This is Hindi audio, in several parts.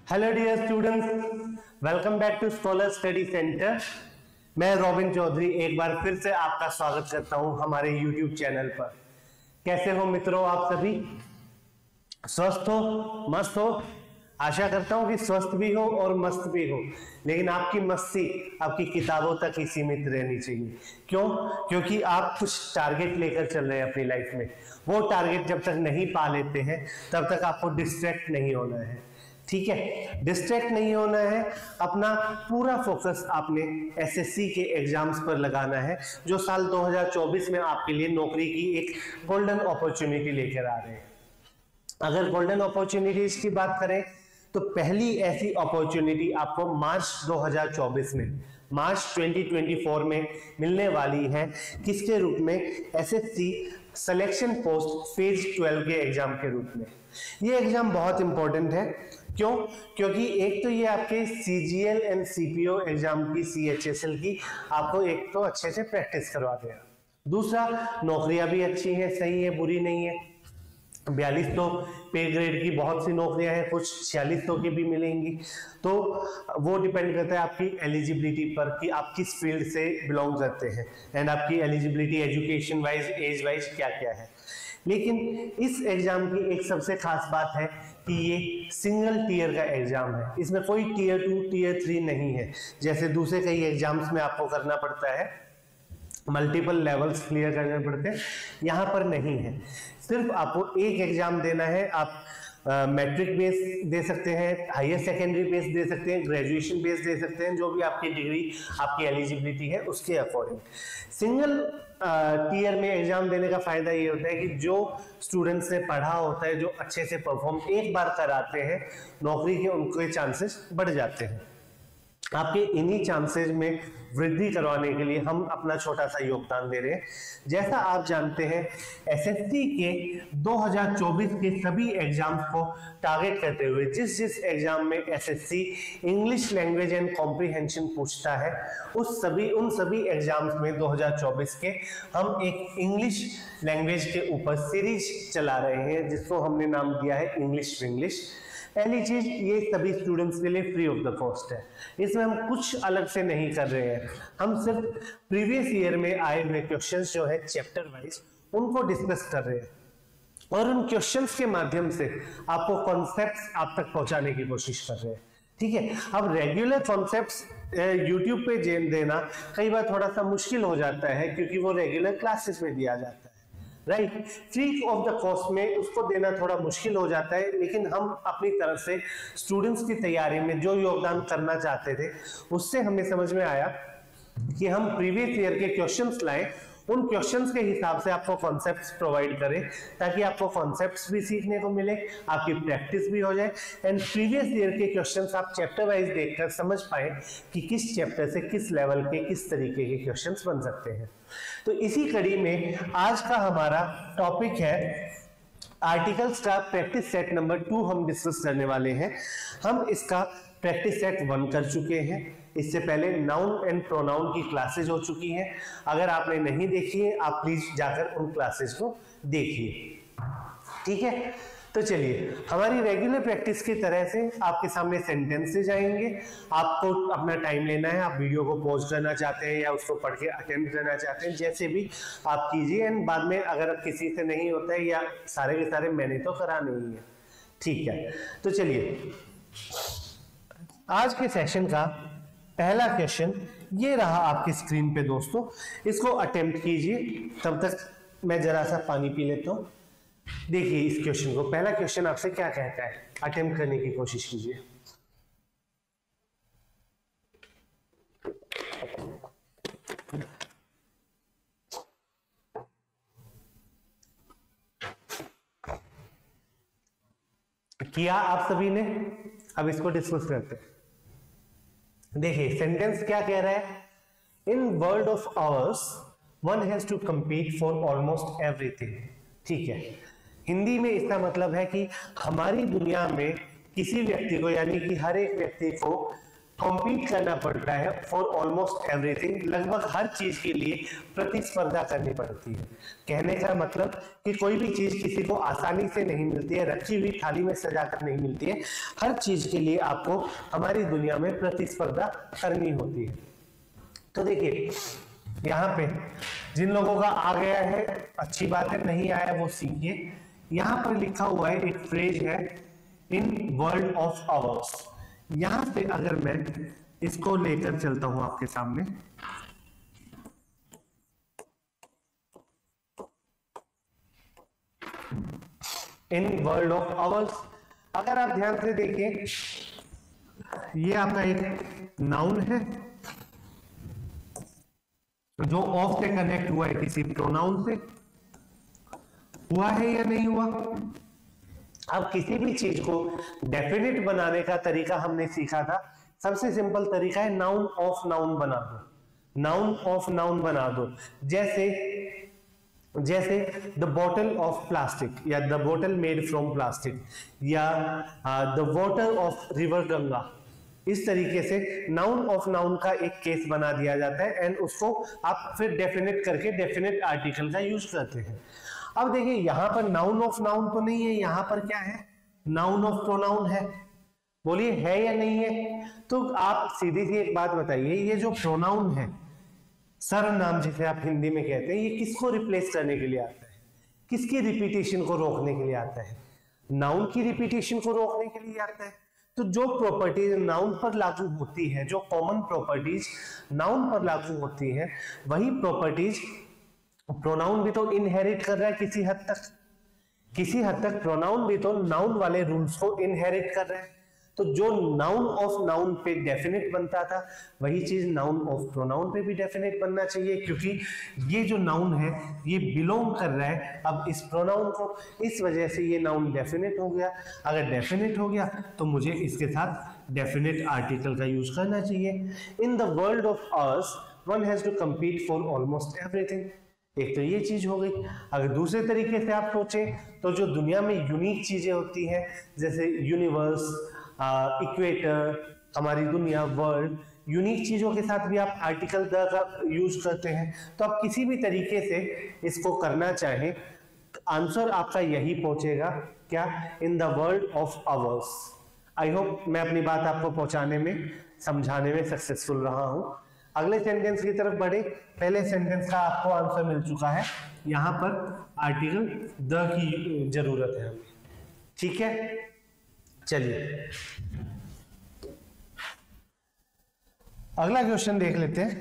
Hello dear students, welcome back to Scholar Study Centre. मैं रॉबिन चौधरी एक बार फिर से आपका स्वागत करता हूं हमारे यूट्यूब चैनल पर। कैसे हो मित्रों, आप सभी स्वस्थ हो, मस्त हो? आशा करता हूं कि स्वस्थ भी हो और मस्त भी हो, लेकिन आपकी मस्ती आपकी किताबों तक ही सीमित रहनी चाहिए। क्यों? क्योंकि आप कुछ टारगेट लेकर चल रहे हैं अपनी लाइफ में। वो टारगेट जब तक नहीं पा लेते हैं तब तक आपको डिस्ट्रैक्ट नहीं होना है। ठीक है, डिस्ट्रैक्ट नहीं होना है। अपना पूरा फोकस आपने एसएससी के एग्जाम्स पर लगाना है, जो साल 2024 में आपके लिए नौकरी की एक गोल्डन अपॉर्चुनिटी लेकर आ रहे हैं। अगर गोल्डन अपॉर्चुनिटीज की बात करें तो पहली ऐसी अपॉर्चुनिटी आपको मार्च 2024 में, मार्च 2024 में मिलने वाली है। किसके रूप में? एसएससी सिलेक्शन पोस्ट फेज 12 के एग्जाम के रूप में। ये एग्जाम बहुत इंपॉर्टेंट है। क्यों? क्योंकि एक तो ये आपके सीजीएल एंड सीपीओ एग्जाम की, सीएचएसएल की आपको एक तो अच्छे से प्रैक्टिस करवा देगा। दूसरा, नौकरियां भी अच्छी हैं, सही है, बुरी नहीं है। 4200 पे ग्रेड की बहुत सी नौकरियां हैं, कुछ 4600 की भी मिलेंगी। तो वो डिपेंड करता है आपकी एलिजिबिलिटी पर कि आप किस फील्ड से बिलोंग करते हैं एंड आपकी eligibility education wise, age wise क्या क्या है। लेकिन इस एग्जाम की एक सबसे खास बात है कि ये सिंगल टीयर का एग्जाम है। इसमें कोई टीयर 2, टीयर 3 नहीं है, जैसे दूसरे कई एग्जाम्स में आपको करना पड़ता है, मल्टीपल लेवल्स क्लियर करने पड़ते हैं। यहाँ पर नहीं है, सिर्फ आपको एक एग्जाम देना है। आप मैट्रिक बेस दे सकते हैं, हायर सेकेंडरी बेस दे सकते हैं, ग्रेजुएशन बेस दे सकते हैं, जो भी आपकी डिग्री, आपकी एलिजिबिलिटी है उसके अकॉर्डिंग। सिंगल टीयर में एग्जाम देने का फायदा ये होता है कि जो स्टूडेंट्स ने पढ़ा होता है, जो अच्छे से परफॉर्म एक बार कराते हैं, नौकरी के उनके चांसेस बढ़ जाते हैं। आपके इन्हीं चांसेस में वृद्धि करवाने के लिए हम अपना छोटा सा योगदान दे रहे हैं। जैसा आप जानते हैं, एसएससी के 2024 के सभी एग्जाम्स को टारगेट करते हुए जिस एग्जाम में SSC English language and comprehension पूछता है, उन सभी एग्जाम्स में 2024 के हम एक इंग्लिश लैंग्वेज के ऊपर सीरीज चला रहे हैं, जिसको हमने नाम दिया है इंग्लिश विंग्लिश। पहली चीज, ये सभी स्टूडेंट्स के लिए फ्री ऑफ द कॉस्ट है। इसमें हम कुछ अलग से नहीं कर रहे हैं, हम सिर्फ प्रीवियस ईयर में आए हुए क्वेश्चंस जो है चैप्टर वाइज उनको डिस्कस कर रहे हैं, और उन क्वेश्चंस के माध्यम से आपको कॉन्सेप्ट्स आप तक पहुंचाने की कोशिश कर रहे हैं। ठीक है, अब रेगुलर कॉन्सेप्ट्स यूट्यूब पे देना कई बार थोड़ा सा मुश्किल हो जाता है, क्योंकि वो रेगुलर क्लासेस में दिया जाता है, right. Free of the cost में उसको देना थोड़ा मुश्किल हो जाता है, लेकिन हम अपनी तरफ से स्टूडेंट्स की तैयारी में जो योगदान करना चाहते थे, उससे हमें समझ में आया कि हम प्रीवियस ईयर के क्वेश्चंस लाएं, उन क्वेश्चंस के हिसाब से आपको कॉन्सेप्ट्स प्रोवाइड करें, ताकि आपको कॉन्सेप्ट्स भी सीखने को मिले, आपकी प्रैक्टिस भी हो जाए, एंड प्रीवियस ईयर के क्वेश्चंस आप चैप्टर वाइज देखकर समझ पाए कि किस चैप्टर से किस लेवल के, किस तरीके के क्वेश्चंस बन सकते हैं। तो इसी कड़ी में आज का हमारा टॉपिक है आर्टिकल्स का प्रैक्टिस सेट नंबर 2 हम डिस्कस करने वाले हैं। हम इसका प्रैक्टिस सेट 1 कर चुके हैं। इससे पहले नाउन एंड प्रोनाउन की क्लासेज हो चुकी हैं। अगर आपने नहीं देखी है, आप प्लीज जाकर उन क्लासेज को देखिए। ठीक है, तो चलिए हमारी रेगुलर प्रैक्टिस की तरह से आपके सामने सेंटेंसेज आएंगे। आपको अपना टाइम लेना है, आप वीडियो को पॉज करना चाहते हैं या उसको पढ़ के अटेम्प्ट करना चाहते हैं, जैसे भी आप कीजिए। एंड बाद में अगर किसी से नहीं होता है या सारे के सारे मैंने तो कराने ही है। ठीक है, तो चलिए आज के सेशन का पहला क्वेश्चन ये रहा आपकी स्क्रीन पे दोस्तों, इसको अटेम्प्ट कीजिए। तब तक मैं जरा सा पानी पी लेता हूं। देखिए इस क्वेश्चन को, पहला क्वेश्चन आपसे क्या कहता है, अटेम्प्ट करने की कोशिश कीजिए। किया आप सभी ने? अब इसको डिस्कस करते हैं। देखिए सेंटेंस क्या कह रहा है, in world of ours one has to compete for almost everything. ठीक है, हिंदी में इसका मतलब है कि हमारी दुनिया में किसी व्यक्ति को, यानी कि हर एक व्यक्ति को कॉम्पीट करना पड़ता है फॉर ऑलमोस्ट एवरीथिंग, लगभग हर चीज के लिए प्रतिस्पर्धा करनी पड़ती है। कहने का मतलब कि कोई भी चीज किसी को आसानी से नहीं मिलती है, रखी हुई थाली में सजाकर नहीं मिलती है। हर चीज के लिए आपको हमारी दुनिया में प्रतिस्पर्धा करनी होती है। तो देखिए यहाँ पे जिन लोगों का आ गया है अच्छी बात है, नहीं आया वो सीखिए। यहाँ पर लिखा हुआ है एक फ्रेज है, इन वर्ल्ड ऑफ आवर्स। यहां पे अगर मैं इसको लेकर चलता हूं आपके सामने, इन वर्ल्ड ऑफ आवर्स, अगर आप ध्यान से देखें ये आपका एक नाउन है जो ऑफ से कनेक्ट हुआ है किसी प्रोनाउन से, हुआ है या नहीं हुआ। अब किसी भी चीज को डेफिनेट बनाने का तरीका हमने सीखा था। सबसे सिंपल तरीका है नाउन ऑफ नाउन बना दो, नाउन ऑफ नाउन बना दो। जैसे द बॉटल ऑफ प्लास्टिक, या the bottle made from plastic, या the water of river Ganga. इस तरीके से नाउन ऑफ नाउन का एक केस बना दिया जाता है एंड उसको आप फिर डेफिनेट करके डेफिनेट आर्टिकल का यूज करते हैं। अब देखिए यहां पर नाउन ऑफ नाउन तो नहीं है, यहां पर क्या है, नाउन ऑफ प्रोनाउन है। बोलिए है या नहीं है। तो आप सीधी सी एक बात बताइए, ये जो प्रोनाउन है, सर्वनाम जिसे आप हिंदी में कहते हैं, ये किसको रिप्लेस करने के लिए आता है, किसकी रिपीटेशन को रोकने के लिए आता है, नाउन की रिपीटेशन को रोकने के लिए आता है। तो जो प्रॉपर्टीज नाउन पर लागू होती है, जो कॉमन प्रॉपर्टीज नाउन पर लागू होती है, वही प्रॉपर्टीज प्रोनाउन भी तो इनहेरिट कर रहा है किसी हद तक प्रोनाउन भी तो नाउन वाले रूल्स को इनहेरिट कर रहा है। तो जो नाउन ऑफ नाउन पे डेफिनेट बनता था, वही चीज नाउन ऑफ प्रोनाउन पे भी डेफिनेट बनना चाहिए, क्योंकि ये जो नाउन है ये बिलोंग कर रहा है अब इस प्रोनाउन को, इस वजह से ये नाउन डेफिनेट हो गया। अगर डेफिनेट हो गया तो मुझे इसके साथ डेफिनेट आर्टिकल का यूज करना चाहिए। In the world of ours one has to compete for almost everything. एक तो ये चीज हो गई। अगर दूसरे तरीके से आप सोचें तो जो दुनिया में यूनिक चीजें होती हैं, जैसे यूनिवर्स, इक्वेटर, हमारी दुनिया, वर्ल्ड, यूनिक चीजों के साथ भी आप आर्टिकल द का यूज करते हैं। तो आप किसी भी तरीके से इसको करना चाहें, आंसर आपका यही पहुंचेगा, क्या, इन the world of hours. I hope मैं अपनी बात आपको पहुंचाने में, समझाने में सक्सेसफुल रहा हूं। अगले सेंटेंस की तरफ बढ़े। पहले सेंटेंस का आपको आंसर मिल चुका है, यहां पर आर्टिकल द की जरूरत है हमें, ठीक है। चलिए अगला क्वेश्चन देख लेते हैं।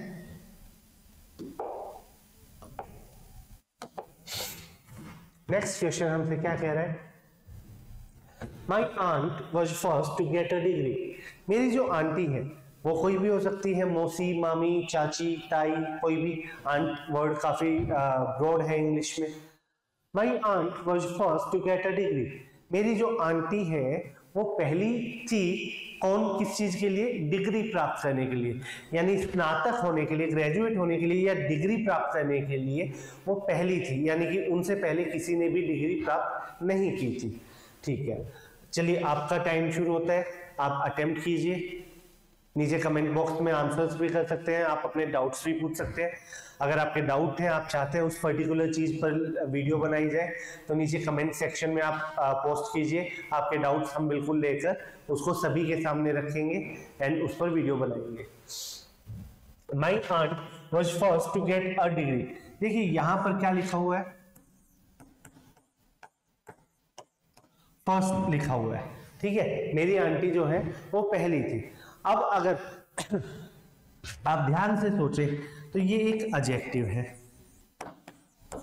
नेक्स्ट क्वेश्चन हमसे क्या कह रहा है, my aunt was first to get a degree. मेरी जो आंटी है वो कोई भी हो सकती है, मौसी, मामी, चाची, ताई, कोई भी। आंट वर्ड काफी ब्रॉड है इंग्लिश में। My aunt was first to get a degree. मेरी जो आंटी है वो पहली थी, कौन, किस चीज के लिए, डिग्री प्राप्त करने के लिए, यानी स्नातक होने के लिए, ग्रेजुएट होने के लिए, या डिग्री प्राप्त करने के लिए वो पहली थी, यानी कि उनसे पहले किसी ने भी डिग्री प्राप्त नहीं की थी, ठीक है। चलिए आपका टाइम शुरू होता है, आप अटेम्प्ट कीजिए। नीचे कमेंट बॉक्स में आंसर्स भी कर सकते हैं, आप अपने डाउट्स भी पूछ सकते हैं। अगर आपके डाउट हैं, आप चाहते हैं उस पर्टिकुलर चीज पर वीडियो बनाई जाए, तो नीचे कमेंट सेक्शन में आप पोस्ट कीजिए। आपके डाउट्स हम बिल्कुल लेकर उसको सभी के सामने रखेंगे एंड उस पर वीडियो बनाएंगे। My aunt was first to get a degree. देखिए यहां पर क्या लिखा हुआ है, फर्स्ट लिखा हुआ है, ठीक है। मेरी आंटी जो है वो पहली थी। अब अगर आप ध्यान से सोचें तो ये एक एडजेक्टिव है,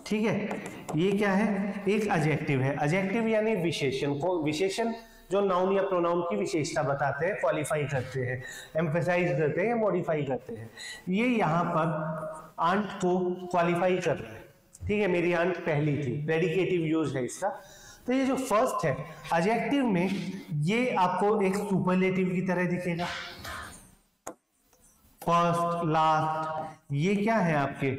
ठीक है। ये क्या है, एक एडजेक्टिव है। एडजेक्टिव यानी विशेषण को, विशेषण जो नाउन या प्रोनाउन की विशेषता बताते हैं, क्वालिफाई करते हैं, एम्फेसाइज करते हैं या मॉडिफाई करते हैं। ये यहाँ पर आंट को क्वालिफाई कर रहा है, ठीक है। मेरी आंट पहली थी, प्रेडिकेटिव यूज है इसका। तो ये जो फर्स्ट है एडजेक्टिव में, ये आपको एक सुपरलेटिव की तरह दिखेगा। फर्स्ट, लास्ट, ये क्या है आपके,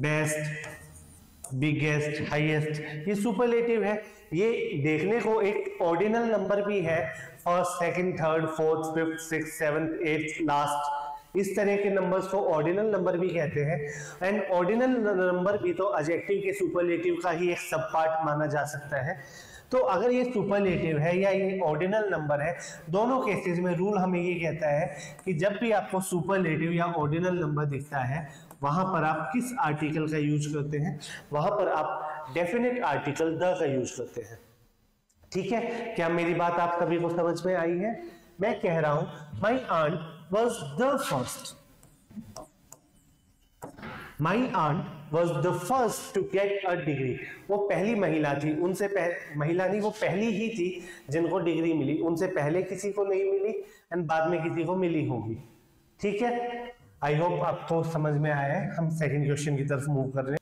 बेस्ट, बिगेस्ट, हाईएस्ट, ये सुपरलेटिव है। ये देखने को एक ऑर्डिनल नंबर भी है, first, second, third, fourth, fifth, sixth, seventh, eighth, last, इस तरह के नंबर्स को ऑर्डिनल नंबर भी कहते हैं। एंड ऑर्डिनल नंबर भी तो एडजेक्टिव के सुपरलेटिव का ही एक सब पार्ट माना जा सकता है। तो अगर ये सुपरलेटिव है या ये ऑर्डिनल नंबर है, दोनों केसेस में रूल हमें ये कहता है कि जब भी आपको सुपरलेटिव या ऑर्डिनल नंबर दिखता है, वहां पर आप किस आर्टिकल का यूज करते हैं? वहां पर आप डेफिनेट आर्टिकल द का यूज करते हैं। ठीक है, क्या मेरी बात आप सभी को समझ में आई है? मैं कह रहा हूं my aunt was the first, my aunt was the first to get a degree. वो पहली महिला थी, उनसे महिला नहीं, वो पहली ही थी जिनको डिग्री मिली, उनसे पहले किसी को नहीं मिली एंड बाद में किसी को मिली होगी। ठीक है, आई होप आपको समझ में आया है। हम सेकंड क्वेश्चन की तरफ मूव कर रहे हैं।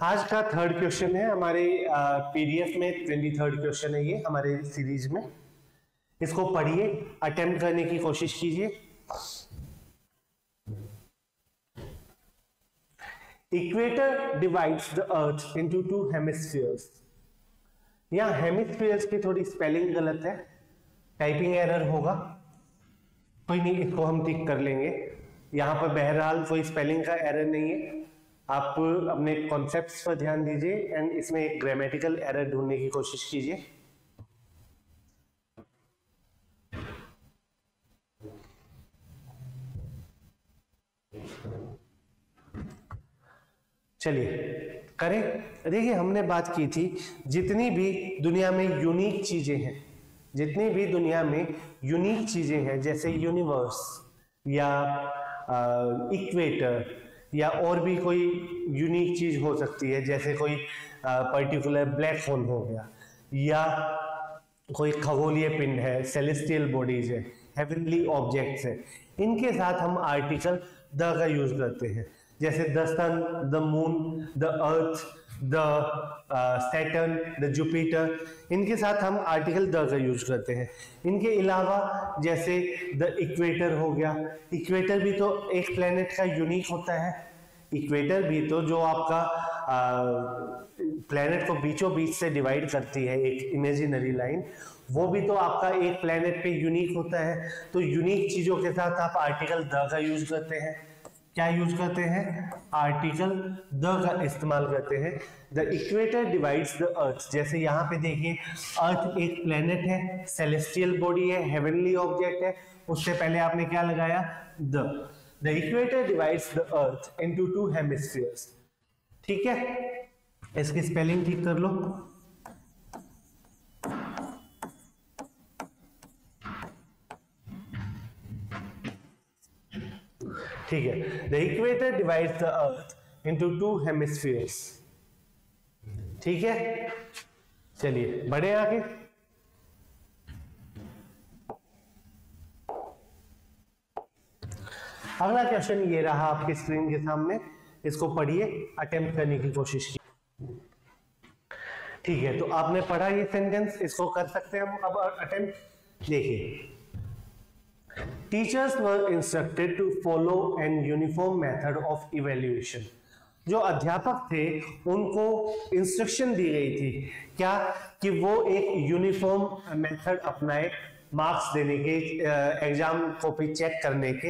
आज का थर्ड क्वेश्चन है हमारे पीडीएफ में, 23rd क्वेश्चन है ये हमारे सीरीज में। इसको पढ़िए, अटेम्प्ट करने की कोशिश कीजिए। Equator divides the earth into 2 hemispheres. यहां हेमिस्फीयर्स की थोड़ी स्पेलिंग गलत है, टाइपिंग एरर होगा, कोई नहीं, इसको हम ठीक कर लेंगे। यहाँ पर बहरहाल कोई स्पेलिंग का एरर नहीं है, आप अपने कॉन्सेप्ट्स पर ध्यान दीजिए एंड इसमें एक ग्रामेटिकल एरर ढूंढने की कोशिश कीजिए। चलिए करें। देखिए, हमने बात की थी जितनी भी दुनिया में यूनिक चीजें हैं, जितनी भी दुनिया में यूनिक चीजें हैं, जैसे यूनिवर्स या इक्वेटर या और भी कोई यूनिक चीज हो सकती है, जैसे कोई पर्टिकुलर ब्लैक होल हो गया या कोई खगोलीय पिंड है, सेलेस्टियल बॉडीज है, हेवनली ऑब्जेक्ट्स है, इनके साथ हम आर्टिकल द का यूज करते हैं। जैसे the sun, the moon, the earth, the Saturn, the Jupiter, इनके साथ हम आर्टिकल द का यूज करते हैं। इनके अलावा जैसे द इक्वेटर हो गया, इक्वेटर भी तो एक प्लेनेट का यूनिक होता है। इक्वेटर भी तो जो आपका प्लेनेट को बीचों बीच से डिवाइड करती है, एक इमेजिनरी लाइन, वो भी तो आपका एक प्लेनेट पे यूनिक होता है। तो यूनिक चीजों के साथ आप आर्टिकल द का यूज करते हैं। क्या यूज करते हैं? आर्टिकल द का इस्तेमाल करते हैं। The equator divides the earth, जैसे यहाँ पे देखिए, अर्थ एक प्लेनेट है, सेलेस्टियल बॉडी है, हेवनली ऑब्जेक्ट है, उससे पहले आपने क्या लगाया? The equator divides the earth into 2 hemispheres. ठीक है, इसकी स्पेलिंग ठीक कर लो। ठीक है, the equator divides the earth into 2 hemispheres. ठीक है, चलिए बढ़े आगे। अगला क्वेश्चन ये रहा आपकी स्क्रीन के सामने, इसको पढ़िए, अटेम्प्ट करने की कोशिश की। ठीक है, तो आपने पढ़ा ये सेंटेंस, इसको कर सकते हैं हम अब अटेम्प्ट। देखिए, teachers were instructed to follow an uniform method of evaluation. जो अध्यापक थे उनको इंस्ट्रक्शन दी गई थी क्या? कि वो एक यूनिफॉर्म मेथड अपनाए, मार्क्स देने के, एग्जाम कॉपी चेक करने के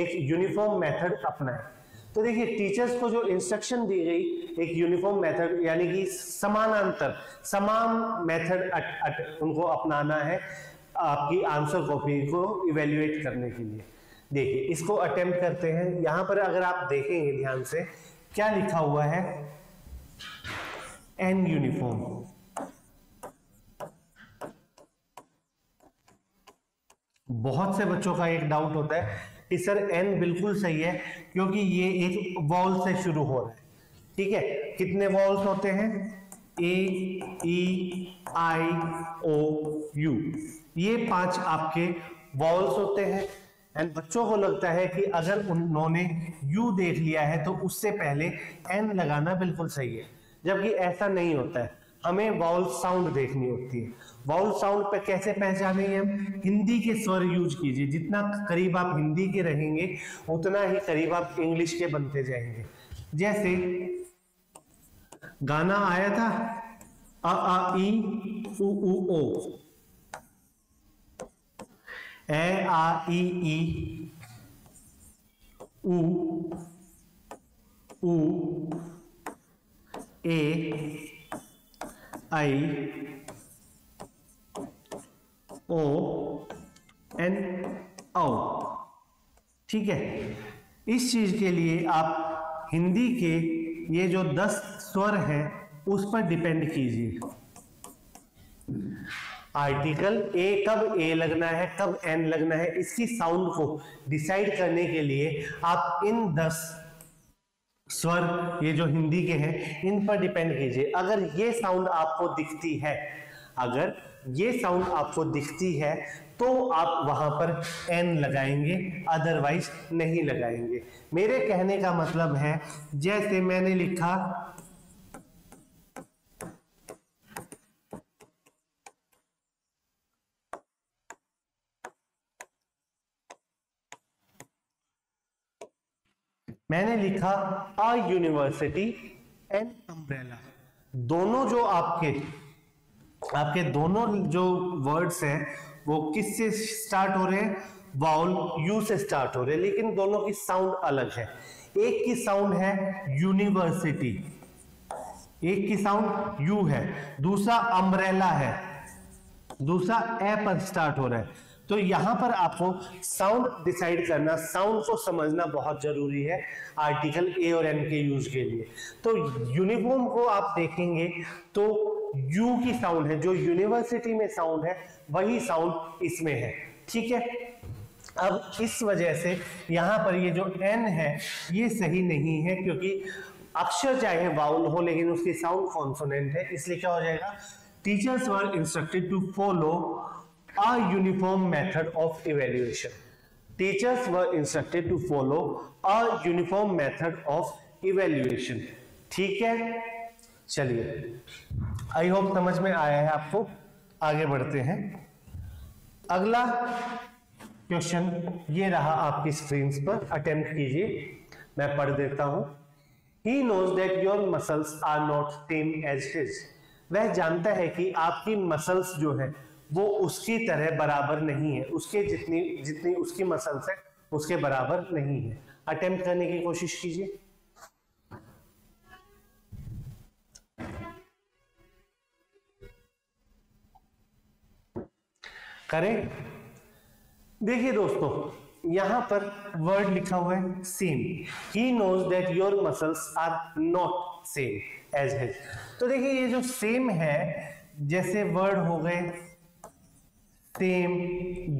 एक यूनिफॉर्म मेथड अपनाए। तो देखिए, टीचर्स को जो इंस्ट्रक्शन दी गई एक यूनिफॉर्म मेथड, यानी कि समानांतर, समान मेथड उनको अपनाना है आपकी आंसर कॉपी को इवेल्युएट करने के लिए। देखिए, इसको अटेम्प्ट करते हैं। यहां पर अगर आप देखेंगे ध्यान से, क्या लिखा हुआ है? An uniform. बहुत से बच्चों का एक डाउट होता है कि सर एन बिल्कुल सही है क्योंकि ये एक वॉल से शुरू हो रहा है। ठीक है, कितने वॉल्स होते हैं? ए, ई, आई, ओ, यू, ये 5 आपके वॉल्स होते हैं। एंड बच्चों को लगता है कि अगर उन्होंने यू देख लिया है तो उससे पहले एन लगाना बिल्कुल सही है, जबकि ऐसा नहीं होता है। हमें वाउल साउंड देखनी होती है। वाउल साउंड पे कैसे पहचानेंगे हम? हिंदी के स्वर यूज कीजिए, जितना करीब आप हिंदी के रहेंगे उतना ही करीब आप इंग्लिश के बनते जाएंगे। जैसे गाना आया था अ आ ई उ ओ, ए आ ई उ ए आई ओ एन औ। ठीक है, इस चीज के लिए आप हिंदी के ये जो 10 स्वर हैं उस पर डिपेंड कीजिए। आर्टिकल ए कब ए लगना है, कब एन लगना है, इसकी साउंड को डिसाइड करने के लिए आप इन 10 स्वर ये जो हिंदी के हैं इन पर डिपेंड कीजिए। अगर ये साउंड आपको दिखती है, अगर ये साउंड आपको दिखती है तो आप वहां पर एन लगाएंगे, अदरवाइज नहीं लगाएंगे। मेरे कहने का मतलब है, जैसे मैंने लिखा अ यूनिवर्सिटी एंड अम्ब्रेला। दोनों जो आपके दोनों जो वर्ड्स हैं वो किससे स्टार्ट हो रहे हैं? वाउल यू से स्टार्ट हो रहे हैं, लेकिन दोनों की साउंड अलग है। एक की साउंड है यूनिवर्सिटी, एक की साउंड यू है, दूसरा अम्ब्रेला है, दूसरा ए पर स्टार्ट हो रहा है। तो यहां पर आपको साउंड डिसाइड करना, साउंड को समझना बहुत जरूरी है आर्टिकल ए और एन के यूज के लिए। तो यूनिफॉर्म को आप देखेंगे तो यू की साउंड है, जो यूनिवर्सिटी में साउंड है वही साउंड इसमें है। ठीक है, अब इस वजह से यहां पर ये जो एन है ये सही नहीं है, क्योंकि अक्षर चाहे वाउल हो लेकिन उसकी साउंड कॉन्सोनेंट है, इसलिए क्या हो जाएगा? Teachers were instructed to follow a uniform method of evaluation. Teachers were instructed to follow a uniform method of evaluation. ठीक है, चलिए, आई होप समझ में आया है आपको। आगे बढ़ते हैं। अगला क्वेश्चन ये रहा आपकी स्क्रीन पर, अटेम्प्ट कीजिए, मैं पढ़ देता हूं। He knows that your muscles are not same as his. वह जानता है कि आपकी मसल्स जो है वो उसकी तरह बराबर नहीं है, उसके जितनी उसकी मसल्स है उसके बराबर नहीं है। अटेम्प्ट करने की कोशिश कीजिए। करें? देखिए दोस्तों, यहां पर वर्ड लिखा हुआ है same. He knows that your muscles are not same as his. तो देखिए ये जो सेम है, जैसे वर्ड हो गए सेम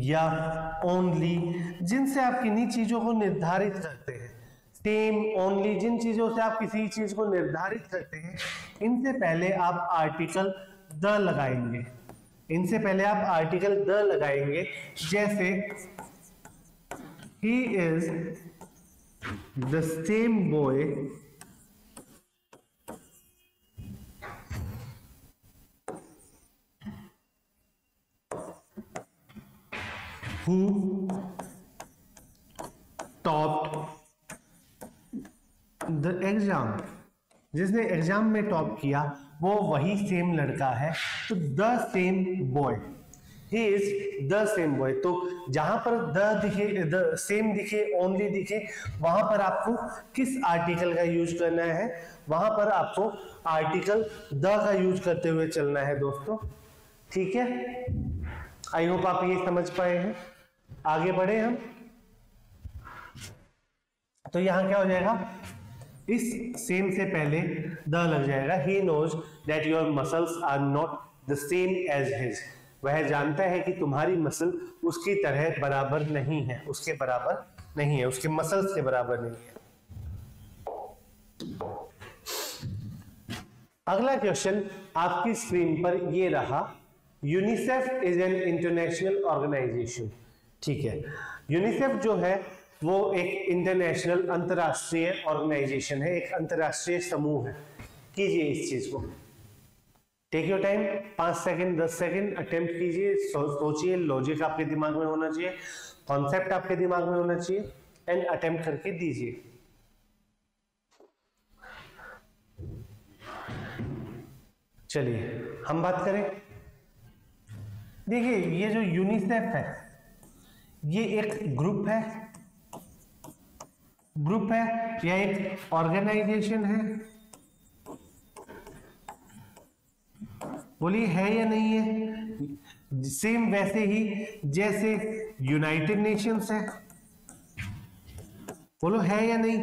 या ओनली, जिनसे आप किन्हीं चीजों को निर्धारित करते हैं। सेम, ओनली, जिन चीजों से आप किसी चीज को निर्धारित करते हैं, इनसे पहले आप आर्टिकल द लगाएंगे। इनसे पहले आप आर्टिकल द लगाएंगे। जैसे he is the same boy who topped the exam। जिसने एग्जाम में टॉप किया वो वही सेम लड़का है। तो the same boy, he is the same boy. तो जहां पर द दिखे, द सेम दिखे, ओनली दिखे, वहां पर आपको किस आर्टिकल का यूज करना है? वहां पर आपको आर्टिकल द का यूज करते हुए चलना है दोस्तों। ठीक है, आई होप आप ये समझ पाए हैं। आगे बढ़े हम। तो यहां क्या हो जाएगा? इस सेम से पहले द लग जाएगा। He knows that your muscles are not the same as his. वह जानता है कि तुम्हारी मसल उसकी तरह बराबर नहीं है, उसके बराबर नहीं है, उसके मसल्स के बराबर नहीं है। अगला क्वेश्चन आपकी स्क्रीन पर ये रहा। UNICEF is an international organisation. ठीक है, यूनिसेफ जो है वो एक इंटरनेशनल, अंतरराष्ट्रीय ऑर्गेनाइजेशन है, एक अंतरराष्ट्रीय समूह है। कीजिए इस चीज को। Take your time, 5 second 10 second attempt कीजिए, सोचिए, लॉजिक आपके दिमाग में होना चाहिए, कॉन्सेप्ट आपके दिमाग में होना चाहिए, एंड अटेम्प्ट करके दीजिए। चलिए हम बात करें। देखिए ये जो यूनिसेफ है ये एक ग्रुप है, या एक ऑर्गेनाइजेशन है? बोलिए है या नहीं है? सेम वैसे ही जैसे यूनाइटेड नेशंस है, बोलो है या नहीं?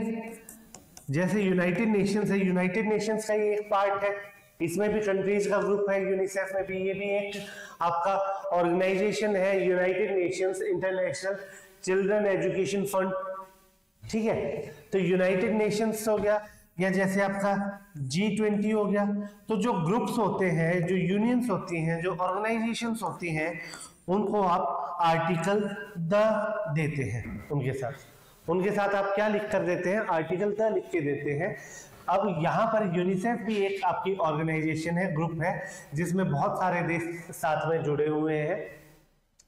जैसे यूनाइटेड नेशंस है, यूनाइटेड नेशंस का ये एक पार्ट है, इसमें भी कंट्रीज का ग्रुप है, यूनिसेफ में भी, ये भी एक आपका ऑर्गेनाइजेशन है, United Nations international children education fund, ठीक है। तो यूनाइटेड नेशंस हो गया, या जैसे आपका G20 हो गया। तो जो ग्रुप्स होते हैं, जो यूनियंस होती हैं, जो ऑर्गेनाइजेशंस होती हैं, उनको आप आर्टिकल द देते हैं। उनके साथ आप क्या लिख कर देते हैं? आर्टिकल द लिख के देते हैं। अब यहाँ पर यूनिसेफ भी एक आपकी ऑर्गेनाइजेशन है, ग्रुप है, जिसमें बहुत सारे देश साथ में जुड़े हुए हैं।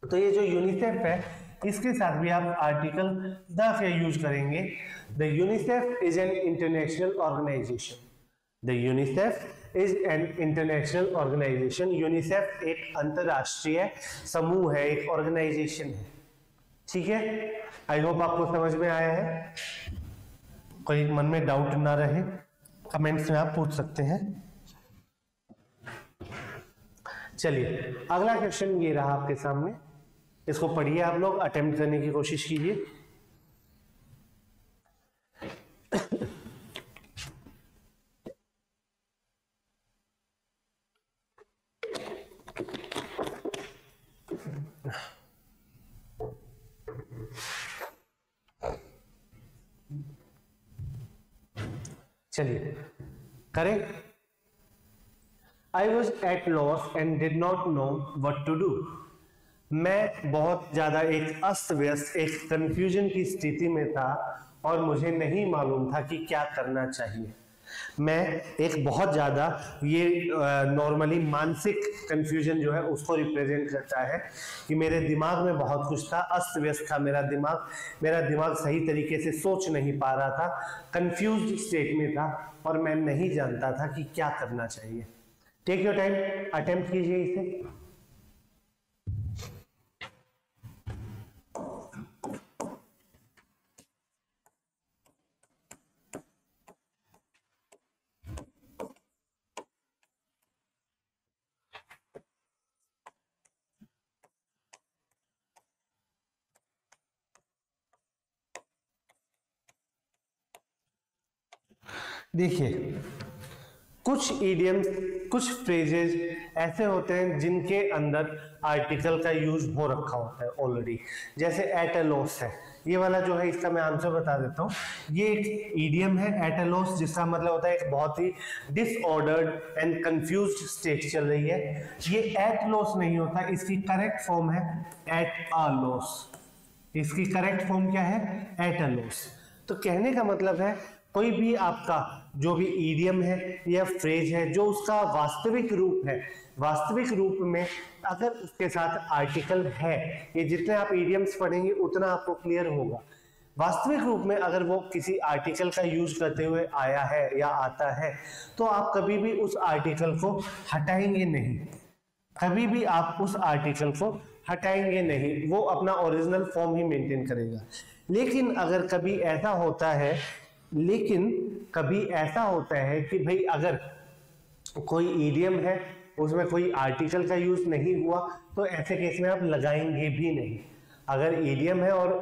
तो ये जो यूनिसेफ है इसके साथ भी आप आर्टिकल द का यूज करेंगे। The UNICEF is an international organisation. The UNICEF is an international organisation. UNICEF एक अंतरराष्ट्रीय समूह है, एक ऑर्गेनाइजेशन है, ठीक है। आई होप आपको समझ में आया है। कोई मन में डाउट ना रहे, कमेंट्स में आप पूछ सकते हैं। चलिए अगला क्वेश्चन ये रहा आपके सामने, इसको पढ़िए, आप लोग अटेम्प्ट करने की कोशिश कीजिए। चलिए करें। I was at loss and did not know what to do. मैं बहुत ज्यादा एक अस्त व्यस्त, एक कंफ्यूजन की स्थिति में था और मुझे नहीं मालूम था कि क्या करना चाहिए। मैं एक बहुत ज्यादा, ये नॉर्मली मानसिक कंफ्यूजन जो है उसको रिप्रेजेंट करता है कि मेरे दिमाग में बहुत कुछ था, अस्त व्यस्त था मेरा दिमाग सही तरीके से सोच नहीं पा रहा था, कंफ्यूज्ड स्टेट में था और मैं नहीं जानता था कि क्या करना चाहिए। टेक योर टाइम, अटेम्प्ट कीजिए इसे। देखिए कुछ इडियम्स, कुछ फ्रेजेस ऐसे होते हैं जिनके अंदर आर्टिकल का यूज हो रखा होता है ऑलरेडी। जैसे एट अ लॉस है, ये वाला जो है इसका मैं आंसर बता देता हूँ। ये एक इडियम है एट अ लॉस, जिसका मतलब होता है एक बहुत ही डिसऑर्डर्ड एंड कंफ्यूज्ड स्टेट चल रही है। ये एट लॉस नहीं होता, इसकी करेक्ट फॉर्म है एट अ लॉस। इसकी करेक्ट फॉर्म क्या है? At a loss. तो कहने का मतलब है कोई भी आपका जो भी ईडियम है या फ्रेज है, जो उसका वास्तविक रूप है, वास्तविक रूप में अगर उसके साथ आर्टिकल है, ये जितने आप ईडियम्स पढ़ेंगे उतना आपको क्लियर होगा। वास्तविक रूप में अगर वो किसी आर्टिकल का यूज करते हुए आया है या आता है, तो आप कभी भी उस आर्टिकल को हटाएंगे नहीं, कभी भी आप उस आर्टिकल को हटाएंगे नहीं, वो अपना ओरिजिनल फॉर्म ही मेंटेन करेगा। लेकिन अगर कभी ऐसा होता है कि भाई अगर कोई ईडियम है उसमें कोई आर्टिकल का यूज नहीं हुआ, तो ऐसे केस में आप लगाएंगे भी नहीं। अगर ईडियम है और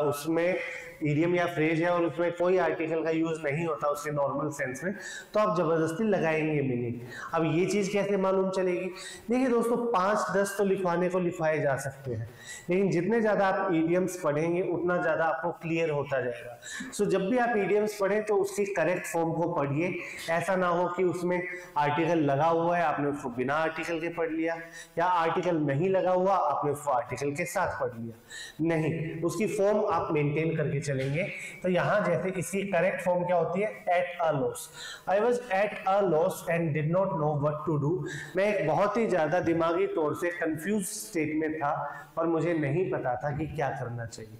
उसमें ईडियम या फ्रेज है और उसमें कोई आर्टिकल का यूज नहीं होता उसके नॉर्मल सेंस में, तो आप जबरदस्ती लगाएंगे भी नहीं। अब ये चीज कैसे मालूम चलेगी? देखिए दोस्तों, 5-10 तो लिखवाने को लिखवाए जा सकते हैं, लेकिन जितने ज्यादा आप ईडियम्स पढ़ेंगे उतना ज्यादा आपको क्लियर होता जाएगा। सो जब भी आप ईडियम्स पढ़ें तो उसकी करेक्ट फॉर्म को पढ़िए। ऐसा ना हो कि उसमें आर्टिकल लगा हुआ है आपने उसको बिना आर्टिकल के पढ़ लिया, या आर्टिकल नहीं लगा हुआ आपने उसको आर्टिकल के साथ पढ़ लिया। नहीं, उसकी फॉर्म आप मेंटेन करके चलेंगे। तो यहाँ जैसे इसकी करेक्ट फॉर्म क्या होती है, at a loss. I was at a loss and did not know what to do. मैं एक बहुत ही ज्यादा दिमागी तौर से कंफ्यूज स्टेट में था और मुझे नहीं पता था कि क्या करना चाहिए।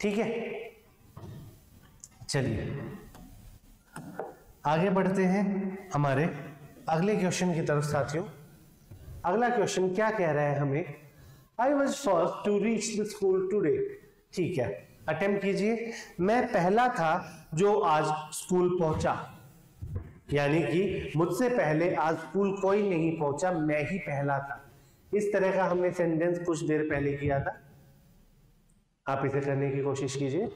ठीक है, चलिए आगे बढ़ते हैं हमारे अगले क्वेश्चन की तरफ साथियों। अगला क्वेश्चन क्या कह रहा है हमें, I was first to reach the school today. ठीक है, अटेम्प्ट कीजिए। मैं पहला था जो आज स्कूल पहुंचा, यानी कि मुझसे पहले आज स्कूल कोई नहीं पहुंचा, मैं ही पहला था। इस तरह का हमने सेंटेंस कुछ देर पहले किया था। आप इसे करने की कोशिश कीजिए।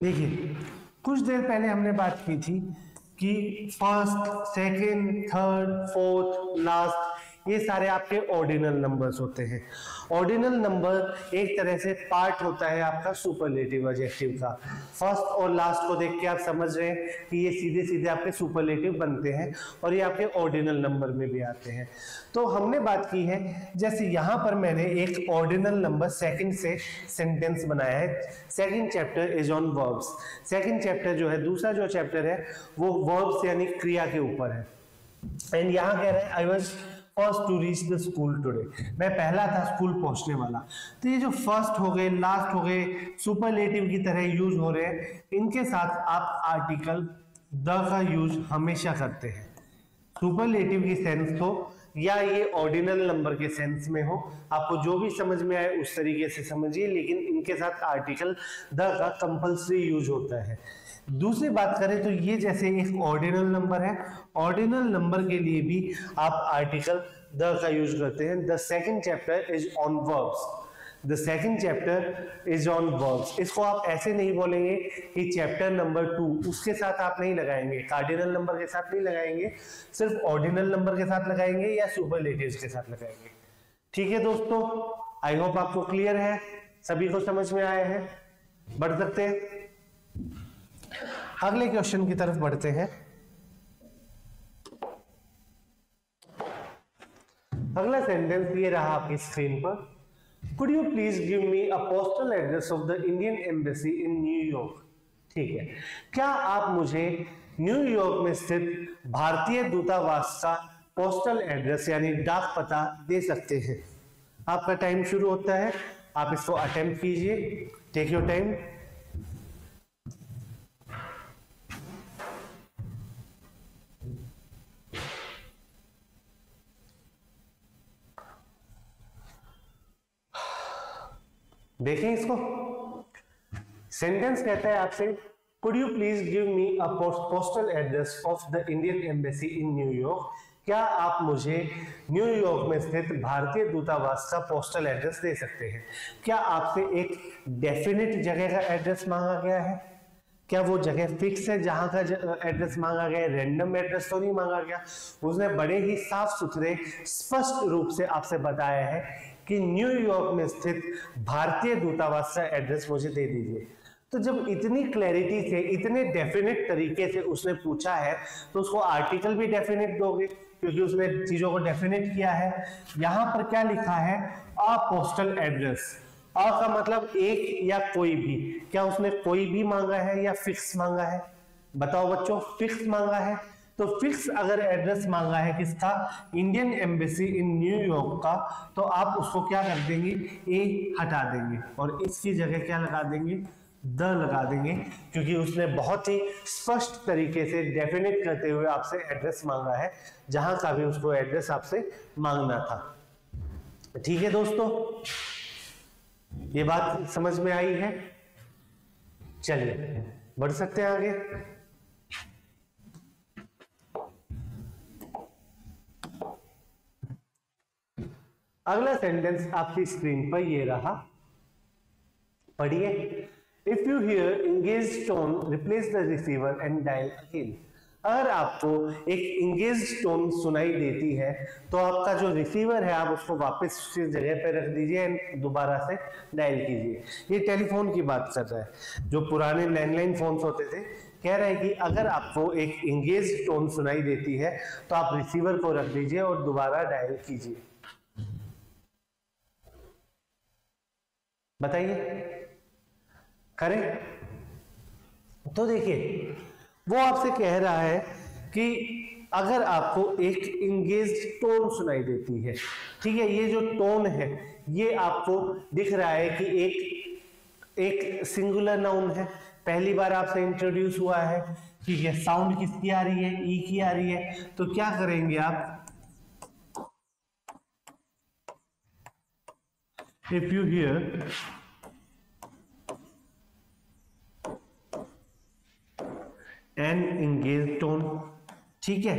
देखिए, कुछ देर पहले हमने बात की थी कि first, second, third, fourth, last ये सारे आपके ऑर्डिनल नंबर्स होते हैं। ऑर्डिनल नंबर एक तरह से पार्ट होता है आपका सुपरलेटिव एडजेक्टिव का। फर्स्ट और लास्ट को देख के आप समझ रहे हैं कि ये सीधे सीधे आपके सुपरलेटिव बनते हैं और ये आपके ऑर्डिनल नंबर में भी आते हैं। तो हमने बात की है, जैसे यहाँ पर मैंने एक ऑर्डिनल नंबर सेकंड से सेंटेंस बनाया है। Second chapter is on verbs. Second chapter जो है, दूसरा जो चैप्टर है वो वर्ब्स यानी क्रिया के ऊपर है। एंड यहाँ कह रहे हैं I was first to reach the school today, मैं पहला था स्कूल पहुंचने वाला। तो ये जो फर्स्ट हो गए, लास्ट हो गए, सुपरलेटिव की तरह यूज हो रहे हैं, इनके साथ आप आर्टिकल द का यूज हमेशा करते हैं। सुपरलेटिव की सेंस हो या ये ऑर्डिनल नंबर के सेंस में हो, आपको जो भी समझ में आए उस तरीके से समझिए, लेकिन इनके साथ आर्टिकल द का कंपल्सरी यूज होता है। दूसरी बात करें तो ये जैसे एक ऑर्डिनल नंबर है, ऑर्डिनल नंबर के लिए भी आप आर्टिकल द का यूज करते हैं। The second chapter is on verbs, the second chapter is on verbs. इसको आप ऐसे नहीं बोलेंगे कि चैप्टर नंबर 2, उसके साथ आप नहीं लगाएंगे, कार्डिनल नंबर के साथ नहीं लगाएंगे, सिर्फ ऑर्डिनल नंबर के साथ लगाएंगे या सुपरलेटिव्स के साथ लगाएंगे। ठीक है दोस्तों, आई होप आपको क्लियर है, सभी को समझ में आया है। बढ़ सकते हैं, अगले क्वेश्चन की तरफ बढ़ते हैं। अगला सेंटेंस ये रहा आपकी स्क्रीन पर, could you please give me a postal address of the Indian embassy in New York. ठीक है, क्या आप मुझे न्यूयॉर्क में स्थित भारतीय दूतावास का पोस्टल एड्रेस यानी डाक पता दे सकते हैं। आपका टाइम शुरू होता है, आप इसको अटेम्प्ट कीजिए, टेक योर टाइम। देखें इसको, सेंटेंस कहता है आपसे could you please give me a postal address of the Indian embassy in New York. क्या आप मुझे न्यूयॉर्क में स्थित भारतीय दूतावास का पोस्टल एड्रेस दे सकते हैं। क्या आपसे एक डेफिनेट जगह का एड्रेस मांगा गया है? क्या वो जगह फिक्स है जहां का एड्रेस मांगा गया है? रैंडम एड्रेस तो नहीं मांगा गया। उसने बड़े ही साफ सुथरे स्पष्ट रूप से आपसे बताया है कि न्यूयॉर्क में स्थित भारतीय दूतावास का एड्रेस मुझे दे दीजिए। तो जब इतनी क्लैरिटी से, इतने डेफिनेट तरीके से उसने पूछा है, तो उसको आर्टिकल भी डेफिनेट दोगे, क्योंकि उसने चीजों को डेफिनेट किया है। यहां पर क्या लिखा है, अ पोस्टल एड्रेस। अ का मतलब एक या कोई भी। क्या उसने कोई भी मांगा है या फिक्स मांगा है? बताओ बच्चों, फिक्स मांगा है। तो फिक्स अगर एड्रेस मांगा है किसका, इंडियन एम्बेसी इन न्यूयॉर्क का, तो आप उसको क्या कर देंगे, ए हटा देंगे और इसकी जगह क्या लगा देंगे, द लगा देंगे, क्योंकि उसने बहुत ही स्पष्ट तरीके से डेफिनेट करते हुए आपसे एड्रेस मांगा है, जहां का भी उसको एड्रेस आपसे मांगना था। ठीक है दोस्तों, ये बात समझ में आई है। चलिए बढ़ सकते हैं आगे। अगला सेंटेंस आपकी स्क्रीन पर ये रहा, पढ़िए। If you here engage tone replace the receiver and dial again. अगर आपको एक इंगेज टोन सुनाई देती है तो आपका जो रिसीवर है आप उसको वापस उसी जगह पे रख दीजिए एंड दोबारा से डायल कीजिए। ये टेलीफोन की बात कर रहा है, जो पुराने लैंडलाइन फोन्स होते थे। कह रहा है कि अगर आपको एक इंगेज टोन सुनाई देती है तो आप रिसीवर को रख दीजिए और दोबारा डायल कीजिए। बताइए, करें? तो देखिए, वो आपसे कह रहा है कि अगर आपको एक इंगेज टोन सुनाई देती है, ठीक है, ये जो टोन है ये आपको दिख रहा है कि एक सिंगुलर नाउन है, पहली बार आपसे इंट्रोड्यूस हुआ है, ठीक है। साउंड किसकी आ रही है? ई की आ रही है। तो क्या करेंगे आप? If you hear an engage tone, ठीक है,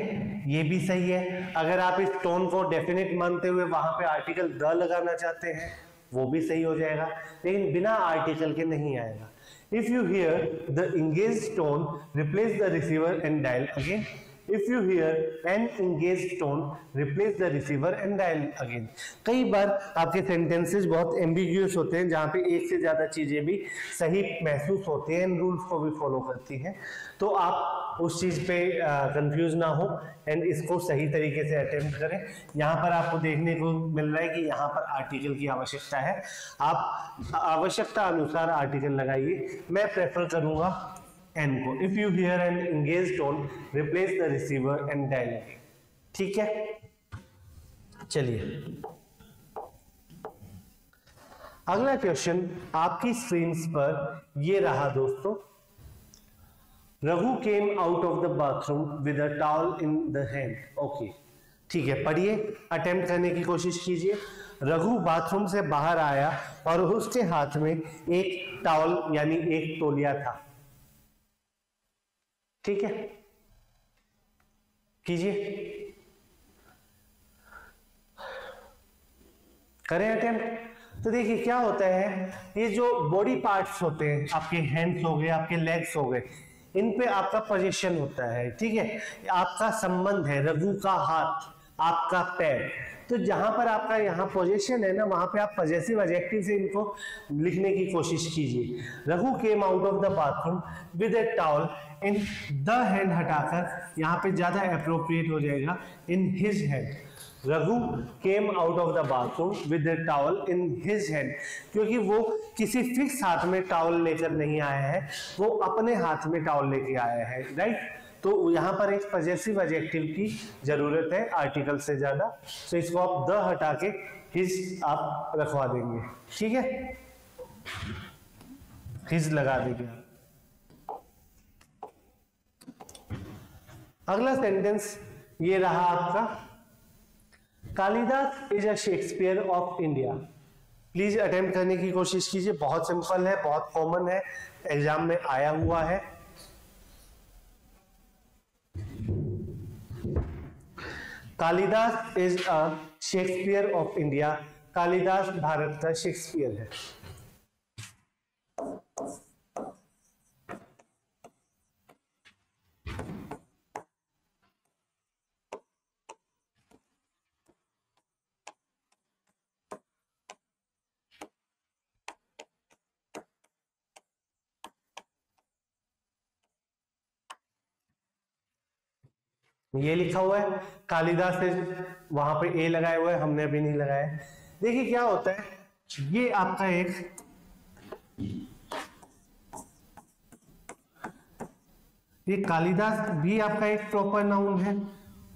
ये भी सही है। अगर आप इस टोन को डेफिनेट मानते हुए वहां पे आर्टिकल द लगाना चाहते हैं वो भी सही हो जाएगा, लेकिन बिना आर्टिकल के नहीं आएगा। If you hear the engage tone replace the receiver and dial again. If you hear an engage tone replace the receiver and dial again. कई बार आपके सेंटेंसेस बहुत एम्बिग्यूअस होते हैं जहां पे एक से ज्यादा चीजें भी सही महसूस होती हैं, इन रूल्स को भी फॉलो करती हैं, तो आप उस चीज पे कंफ्यूज ना हो एंड इसको सही तरीके से अटेम्प्ट करें। यहाँ पर आपको देखने को मिल रहा है कि यहाँ पर आर्टिकल की आवश्यकता है, आप आवश्यकता अनुसार आर्टिकल लगाइए। मैं प्रेफर करूंगा एन को। If you hear an engage tone replace the receiver and dial, ठीक है। चलिए, अगला क्वेश्चन आपकी स्क्रीन पर ये रहा दोस्तों। Raghu came out of the bathroom with a towel in the hand. Okay, ठीक है, पढ़िए, अटेम्प्ट करने की कोशिश कीजिए। रघु बाथरूम से बाहर आया और उसके हाथ में एक टॉवल यानी एक तौलिया था, ठीक है, कीजिए, करें अटेम्प्ट। तो देखिए क्या होता है, ये जो बॉडी पार्ट्स होते हैं, आपके हैंड्स हो गए, आपके लेग्स हो गए, इन पे आपका पोजीशन होता है, ठीक है, आपका संबंध है, रघु का हाथ, आपका पैर। तो जहां पर आपका यहाँ पोजीशन है ना, वहां पे आप पॉजेसिव एडजेक्टिव से इनको लिखने की कोशिश कीजिए। Raghu came out of the bathroom with A towel in the hand हटाकर यहाँ पे ज्यादा अप्रोप्रिएट हो जाएगा, in his hand. Raghu came out of the bathroom with the towel in his hand, क्योंकि वो किसी फिक्स हाथ में टॉवल लेकर नहीं आया है, वो अपने हाथ में टॉवल लेके आया है, राइट। तो यहाँ पर एक पॉजेसिव एडजेक्टिव की जरूरत है आर्टिकल से ज्यादा, तो इसको आप द हटा के हिज आप रखवा देंगे, ठीक है, हिज लगा देंगे। अगला सेंटेंस ये रहा आपका, Kalidas is a Shakespeare of India. Please attempt करने की कोशिश कीजिए, बहुत सिंपल है, बहुत कॉमन है, एग्जाम में आया हुआ है। Kalidas is a Shakespeare of India. Kalidas Bharat का शेक्सपियर है। ये लिखा हुआ है कालिदास से, वहां पे ए लगाया हुआ है, हमने अभी नहीं लगाया। देखिए क्या होता है, ये आपका ये कालिदास भी आपका एक प्रॉपर नाउन है,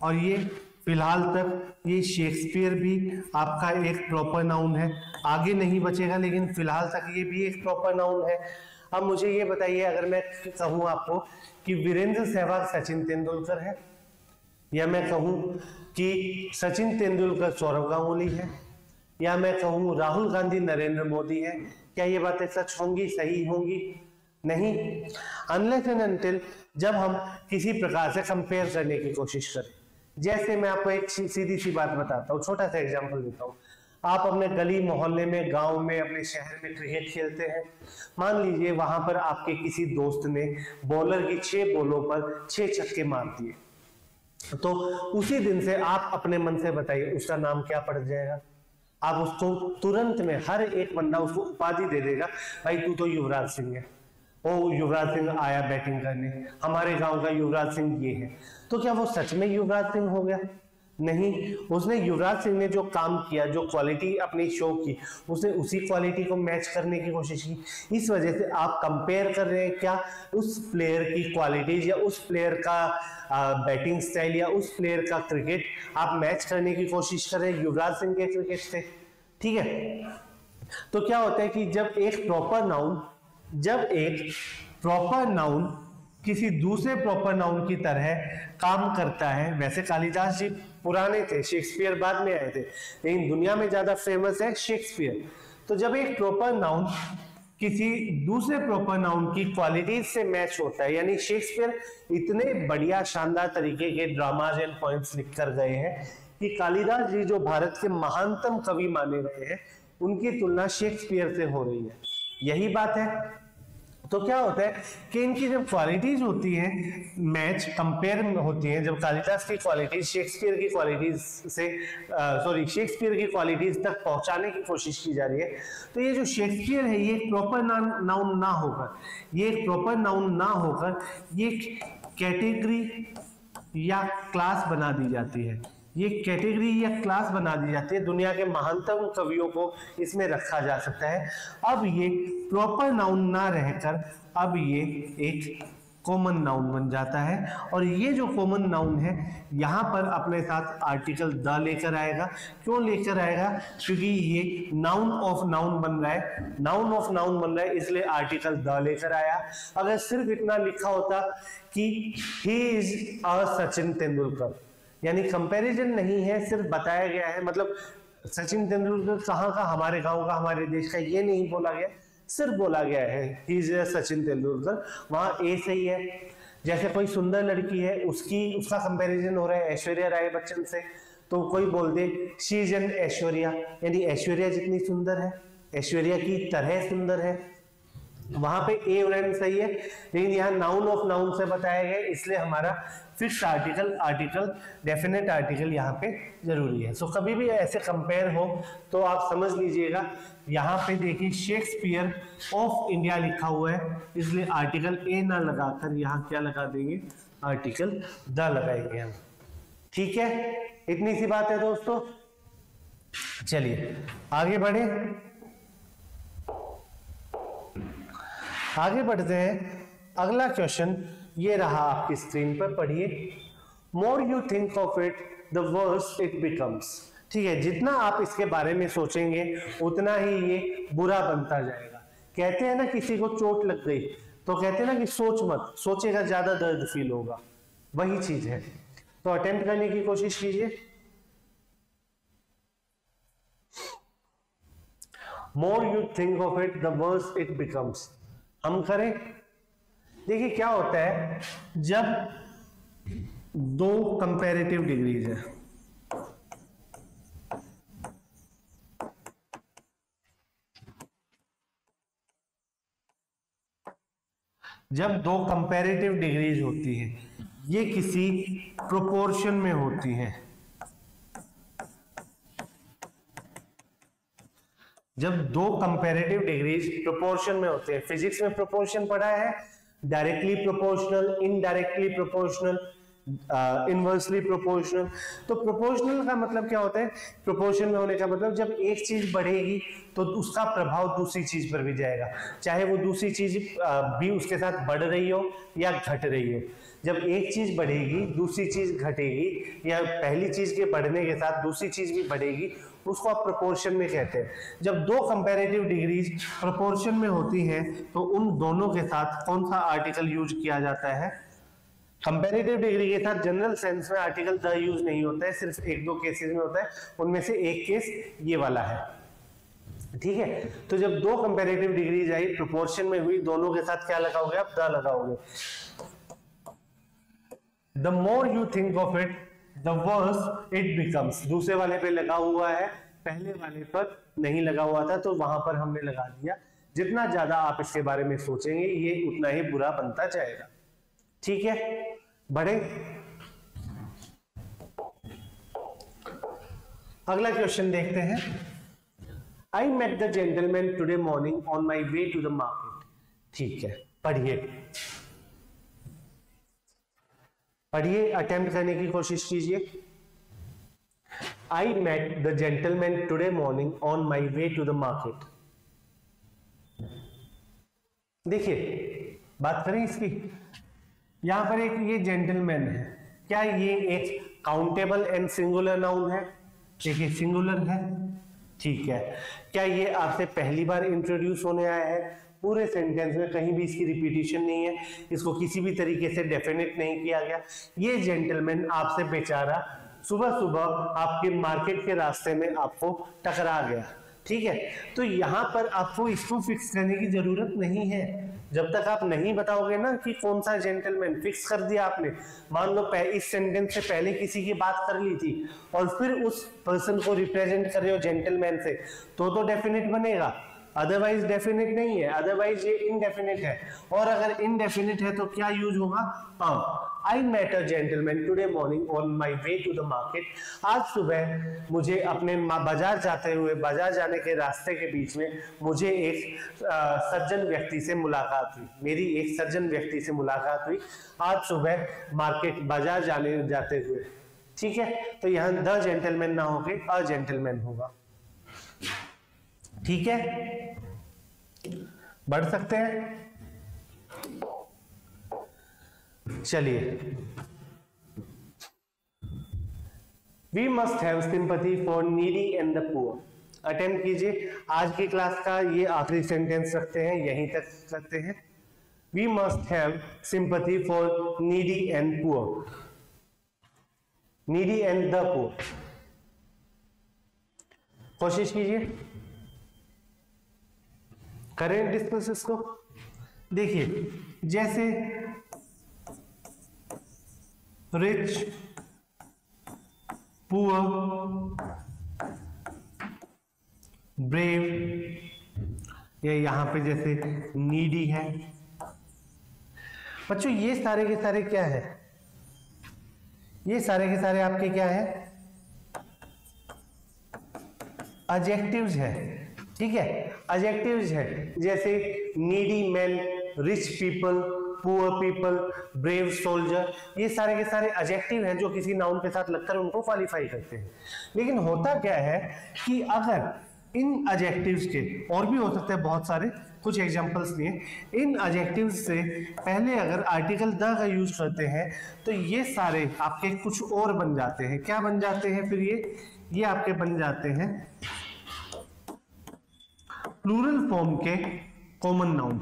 और ये फिलहाल तक ये शेक्सपियर भी आपका एक प्रॉपर नाउन है। आगे नहीं बचेगा, लेकिन फिलहाल तक ये भी एक प्रॉपर नाउन है। अब मुझे ये बताइए, अगर मैं कहूं आपको कि वीरेंद्र सहवाग सचिन तेंदुलकर है, या मैं कहूं कि सचिन तेंदुलकर सौरव गांगुली है, या मैं कहूं राहुल गांधी नरेंद्र मोदी है, क्या ये बातें सच होंगी, सही होंगी? नहीं। अनलेस एंड अनटिल जब हम किसी प्रकार से कंपेयर करने की कोशिश करें। जैसे मैं आपको एक सीधी सी बात बताता हूँ, छोटा सा एग्जांपल देता हूँ। आप अपने गली मोहल्ले में, गांव में, अपने शहर में क्रिकेट खेलते हैं। मान लीजिए वहां पर आपके किसी दोस्त ने बॉलर की 6 बॉलों पर 6 छक्के मार दिए, तो उसी दिन से आप अपने मन से बताइए उसका नाम क्या पड़ जाएगा। आप उसको तुरंत में, हर एक बंदा उसको उपाधि दे देगा, भाई तू तो युवराज सिंह है, ओ युवराज सिंह आया बैटिंग करने, हमारे गांव का युवराज सिंह ये है। तो क्या वो सच में युवराज सिंह हो गया? नहीं, उसने, युवराज सिंह ने जो काम किया, जो क्वालिटी अपनी शो की, उसने उसी क्वालिटी को मैच करने की कोशिश की। इस वजह से आप कंपेयर कर रहे हैं क्या उस प्लेयर की क्वालिटीज या उस प्लेयर का बैटिंग स्टाइल या उस प्लेयर का क्रिकेट आप मैच करने की कोशिश कर रहे हैं युवराज सिंह के क्रिकेट से। ठीक है, तो क्या होता है कि जब एक प्रॉपर नाउन किसी दूसरे प्रॉपर नाउन की तरह काम करता है, वैसे कालिदास जी पुराने थे, शेक्सपियर बाद में आए थे, लेकिन दुनिया में ज्यादा फेमस है शेक्सपियर। तो जब एक प्रॉपर नाउन किसी दूसरे प्रॉपर नाउन की क्वालिटीज से मैच होता है, यानी शेक्सपियर इतने बढ़िया शानदार तरीके के ड्रामाज एंड पोएम्स लिख कर गए हैं कि कालिदास जी जो भारत के महानतम कवि माने गए हैं, उनकी तुलना शेक्सपियर से हो रही है। यही बात है। तो क्या होता है कि इनकी जब क्वालिटीज होती है, मैच कंपेयर होती है, जब कालिदास की क्वालिटीज शेक्सपियर की क्वालिटीज से शेक्सपियर की क्वालिटीज तक पहुंचाने की कोशिश की जा रही है, तो ये जो शेक्सपियर है ये प्रॉपर नाउन ना होकर ये कैटेगरी या क्लास बना दी जाती है। ये कैटेगरी या क्लास बना दी जाती है, दुनिया के महानतम कवियों को इसमें रखा जा सकता है। अब ये प्रॉपर नाउन ना रहकर अब ये एक कॉमन नाउन बन जाता है, और ये जो कॉमन नाउन है यहाँ पर अपने साथ आर्टिकल द लेकर आएगा। क्यों लेकर आएगा? क्योंकि ये नाउन ऑफ नाउन बन रहा है, इसलिए आर्टिकल द लेकर आया। अगर सिर्फ इतना लिखा होता कि he is a Sachin Tendulkar, यानी कंपैरिजन नहीं है, सिर्फ बताया गया है, मतलब सचिन तेंदुलकर कहाँ का, हमारे गांव का, हमारे देश का, ये नहीं बोला गया, सिर्फ बोला गया है ही इज सचिन तेंदुलकर, वहां ए सही है। जैसे कोई सुंदर लड़की है, उसका कंपैरिजन हो रहा है ऐश्वर्या राय बच्चन से, तो कोई बोल दे शी इज एन ऐश्वर्या, यानी ऐश्वर्या जितनी सुंदर है, ऐश्वर्या की तरह सुंदर है, वहां पे ए और एन सही है। लेकिन यहाँ नाउन ऑफ नाउन से बताया गया, इसलिए हमारा फिक्स आर्टिकल डेफिनेट आर्टिकल यहाँ पे जरूरी है। सो कभी भी ऐसे कंपेयर हो तो आप समझ लीजिएगा, यहाँ पे देखिए शेक्सपियर ऑफ इंडिया लिखा हुआ है, इसलिए आर्टिकल ए ना लगाकर यहाँ क्या लगा देंगे, आर्टिकल द लगाएंगे हम। ठीक है, इतनी सी बात है दोस्तों। चलिए आगे बढ़ते हैं। अगला क्वेश्चन ये रहा आपकी स्क्रीन पर, पढ़िए। More you think of it the worse it becomes. ठीक है, जितना आप इसके बारे में सोचेंगे उतना ही ये बुरा बनता जाएगा। कहते हैं ना किसी को चोट लग गई तो कहते हैं ना कि सोच मत, सोचेगा ज्यादा दर्द फील होगा, वही चीज है। तो अटेम्प्ट करने की कोशिश कीजिए। More you think of it the worse it becomes, हम करें। देखिए क्या होता है जब दो कंपैरेटिव डिग्रीज है, जब दो कंपैरेटिव डिग्रीज होती है, ये किसी प्रोपोर्शन में होती हैं। जब दो कंपैरेटिव डिग्रीज प्रोपोर्शन में होते हैं, फिजिक्स में प्रोपोर्शन पढ़ा है, directly proportional, indirectly proportional, inversely proportional. तो प्रोपोर्शनल का मतलब क्या होता है? प्रोपोर्शन में होने का मतलब जब एक चीज बढ़ेगी तो उसका प्रभाव दूसरी चीज पर भी जाएगा, चाहे वो दूसरी चीज भी उसके साथ बढ़ रही हो या घट रही हो। जब एक चीज बढ़ेगी दूसरी चीज घटेगी, या पहली चीज के बढ़ने के साथ दूसरी चीज भी बढ़ेगी, उसको आप प्रोपोर्शन में कहते हैं। जब दो कंपैरेटिव डिग्रीज प्रोपोर्शन में होती हैं तो उन दोनों के साथ कौन सा आर्टिकल यूज किया जाता है? कंपैरेटिव डिग्री के साथ जनरल सेंस में आर्टिकल द यूज नहीं होता है, सिर्फ एक दो केसेस में होता है, उनमें से एक केस ये वाला है। ठीक है, तो जब दो कंपैरेटिव डिग्रीज आई, प्रोपोर्शन में हुई, दोनों के साथ क्या लगाओगे आप? द लगाओगे। The more you think of it, the worse it becomes। दूसरे वाले पे लगा हुआ है पहले वाले पर नहीं लगा हुआ था तो वहां पर हमने लगा दिया। जितना ज्यादा आप इसके बारे में सोचेंगे ये उतना ही बुरा बनता जाएगा। ठीक है, बढ़े। अगला क्वेश्चन देखते हैं। I met the gentleman today morning on my way to the market. ठीक है, पढ़िए पढ़िए, अटेम्प्ट करने की कोशिश कीजिए। I met the gentleman today morning on my way to the market. देखिए बात करें इसकी, यहां पर एक ये जेंटलमैन है, क्या ये एक काउंटेबल एंड सिंगुलर नाउन है? देखिए सिंगुलर है, ठीक है। क्या ये आपसे पहली बार इंट्रोड्यूस होने आया है? पूरे सेंटेंस में कहीं भी इसकी रिपीटिशन नहीं है, इसको किसी भी तरीके से डेफिनेट नहीं किया गया। ये जेंटलमैन आपसे बेचारा सुबह सुबह आपके मार्केट के रास्ते में आपको टकरा गया, ठीक है। तो यहाँ पर आपको इसको फिक्स करने की जरूरत नहीं है। जब तक आप नहीं बताओगे ना कि कौन सा जेंटलमैन, फिक्स कर दिया आपने, मान लो इस सेंटेंस से पहले किसी की बात कर ली थी और फिर उस पर्सन को रिप्रेजेंट कर रहे हो जेंटलमैन से, तो डेफिनेट बनेगा, अदरवाइज डेफिनेट नहीं है, अदरवाइज ये इनडेफिनेट है। और अगर इनडेफिनेट है तो क्या यूज होगा? I met a gentleman today morning on my way to the market. आज सुबह मुझे अपने बाजार जाते हुए, बाजार जाने के रास्ते के बीच में मुझे एक सज्जन व्यक्ति से मुलाकात हुई, मेरी एक सज्जन व्यक्ति से मुलाकात हुई आज सुबह मार्केट बाजार जाते हुए। ठीक है, तो यहाँ द जेंटलमैन ना होके अ जेंटलमैन होगा। ठीक है, बढ़ सकते हैं। चलिए, we must have sympathy for needy and the poor. Attempt कीजिए। आज की क्लास का ये आखिरी सेंटेंस रखते हैं, यहीं तक रखते हैं। We must have sympathy for needy and poor, needy and the poor. कोशिश कीजिए, करें डिस्कस इसको। देखिए, जैसे रिच, पुअर, ब्रेव, ये यहां पे जैसे नीडी है। बच्चों ये सारे के सारे क्या है? ये सारे के सारे आपके क्या है? एडजेक्टिव्स है, ठीक है, एडजेक्टिव्स है। जैसे needy man, rich people, poor people, brave soldier, ये सारे के सारे एडजेक्टिव हैं जो किसी नाउन के साथ लगकर उनको क्वालिफाई करते हैं। लेकिन होता क्या है कि अगर इन एडजेक्टिव्स के, और भी हो सकते हैं बहुत सारे, कुछ एग्जांपल्स लिए, इन एडजेक्टिव्स से पहले अगर आर्टिकल द का यूज करते हैं तो ये सारे आपके कुछ और बन जाते हैं। क्या बन जाते हैं फिर? ये आपके बन जाते हैं प्लूरल फॉर्म के कॉमन नाउन।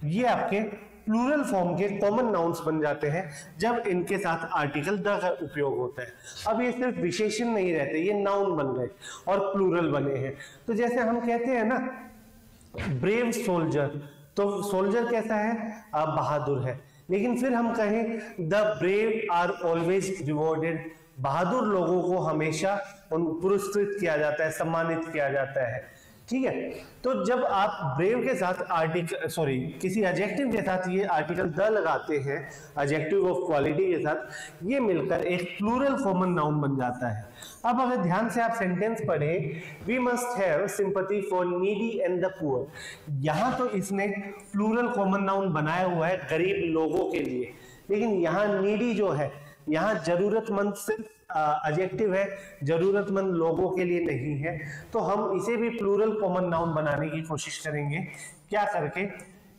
ये आपके प्लूरल फॉर्म के कॉमन नाउन्स बन जाते हैं जब इनके साथ आर्टिकल द का उपयोग होता है। अब ये सिर्फ विशेषण नहीं रहते, ये नाउन बन गए और प्लूरल बने हैं। तो जैसे हम कहते हैं ना ब्रेव सोल्जर, तो सोल्जर कैसा है? बहादुर है। लेकिन फिर हम कहें the brave are always rewarded, बहादुर लोगों को हमेशा पुरस्कृत किया जाता है, सम्मानित किया जाता है। ठीक है, तो जब आप ब्रेव के साथ किसी एडजेक्टिव के साथ ये आर्टिकल द लगाते हैं, एडजेक्टिव ऑफ क्वालिटी के साथ, ये मिलकर एक प्लूरल कॉमन नाउन बन जाता है। अब अगर ध्यान से आप सेंटेंस पढ़ें, we must have sympathy for needy and the poor, यहां तो इसने प्लूरल कॉमन नाउन बनाया हुआ है गरीब लोगों के लिए, लेकिन यहाँ नीडी जो है, यहाँ जरूरतमंद सिर्फ एडजेक्टिव है, जरूरतमंद लोगों के लिए नहीं है। तो हम इसे भी प्लूरल कॉमन नाउन बनाने की कोशिश करेंगे। क्या करके?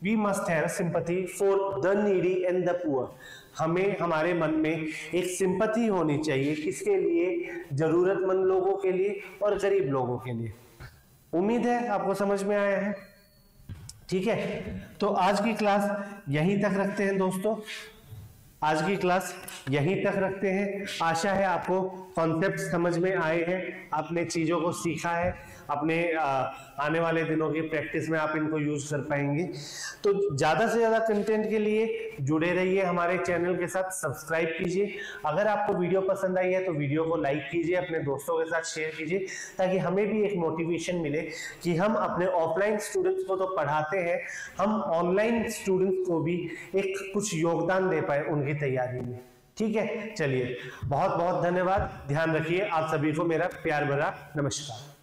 We must have sympathy for the needy and the poor. हमें हमारे मन में एक सिंपैथी होनी चाहिए, किसके लिए? जरूरतमंद लोगों के लिए और गरीब लोगों के लिए। उम्मीद है आपको समझ में आया है। ठीक है, तो आज की क्लास यहीं तक रखते हैं दोस्तों। आज की क्लास यहीं तक रखते हैं। आशा है आपको कॉन्सेप्ट समझ में आए हैं, आपने चीज़ों को सीखा है, अपने आने वाले दिनों की प्रैक्टिस में आप इनको यूज कर पाएंगे। तो ज़्यादा से ज़्यादा कंटेंट के लिए जुड़े रहिए हमारे चैनल के साथ, सब्सक्राइब कीजिए। अगर आपको वीडियो पसंद आई है तो वीडियो को लाइक कीजिए, अपने दोस्तों के साथ शेयर कीजिए, ताकि हमें भी एक मोटिवेशन मिले कि हम अपने ऑफलाइन स्टूडेंट्स को तो पढ़ाते हैं, हम ऑनलाइन स्टूडेंट्स को भी एक कुछ योगदान दे पाए उनकी तैयारी में। ठीक है, चलिए बहुत बहुत धन्यवाद। ध्यान रखिए। आप सभी को मेरा प्यार भरा नमस्कार।